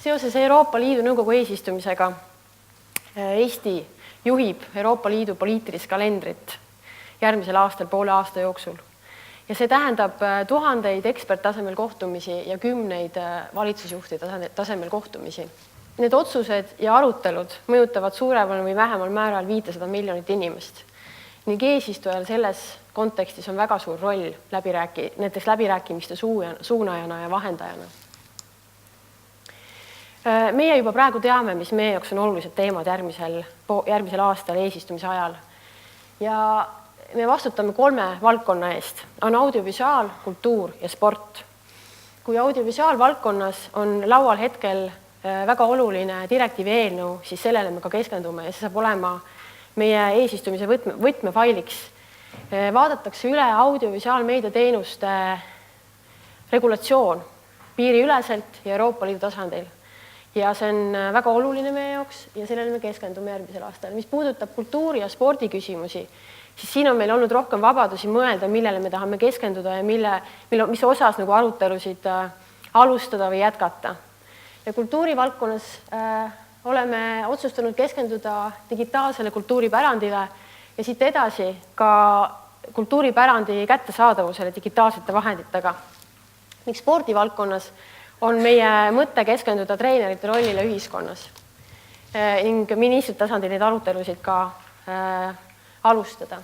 Seoses Euroopa Liidu nõukogu eesistumisega Eesti juhib Euroopa Liidu poliitilist kalendrit järgmisel aastal poole aasta jooksul. Ja see tähendab tuhandeid eksperttasemel kohtumisi ja kümneid valitsusjuhtide tasemel kohtumisi. Need otsused ja arutelud mõjutavad suuremal või vähemal määral 500 miljonit inimest. Ning eesistujal selles kontekstis on väga suur roll näiteks läbirääkimiste suunajana ja vahendajana. Meie juba praegu teame, mis meie jaoks on olulised teemad järgmisel aastal eesistumise ajal. Ja me vastutame 3 valdkonna eest. On audiovisuaal, kultuur ja sport. Kui audiovisuaalvaldkonnas on laual hetkel väga oluline direktiivi eelnõu, siis sellele me ka keskendume ja see saab olema meie eesistumise võtmefailiks. Vaadatakse üle audiovisuaalmeedia teenuste regulatsioon piiriüleselt ja Euroopa Liidu tasandil. Ja see on väga oluline meie jaoks ja sellele me keskendume järgmisel aastal. Mis puudutab kultuuri ja spordi küsimusi, siis siin on meil olnud rohkem vabadusi mõelda, millele me tahame keskenduda ja mis osas arutelusid alustada või jätkata. Ja kultuurivaldkonnas oleme otsustanud keskenduda digitaalsele kultuuripärandile ja siit edasi ka kultuuripärandi kättesaadavusele digitaalsete vahenditega. Ning spordivaldkonnas on meie mõte keskenduda treenerite rollile ühiskonnas ning ministrite tasandil neid arutelusid ka alustada.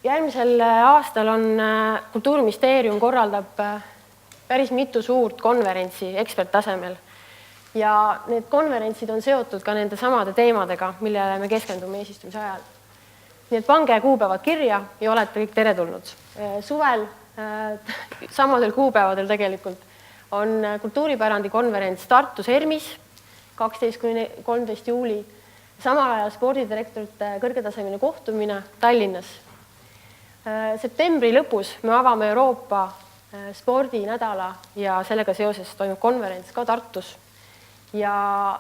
Järgmisel aastal on Kultuuriministeerium korraldab päris mitu suurt konverentsi eksperttasemel ja need konverentsid on seotud ka nende samade teemadega, millele me keskendume eesistumise ajal. Nii et pange kuupäevad kirja ja olete kõik teretulnud. Suvel samadel kuupäevadel tegelikult on kultuuripärandi konverents Tartus ERMis 12–13 juuli, samal ajal spordidirektorite kõrgetasemeline kohtumine Tallinnas. Septembri lõpus me avame Euroopa spordinädala ja sellega seoses toimub konverents ka Tartus ja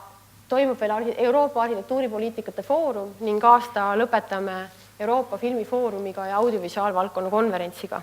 toimub veel Euroopa arhitektuuripoliitikate foorum ning aasta lõpetame Euroopa filmifoorumiga ja audiovisuaalvaldkonna konverentsiga.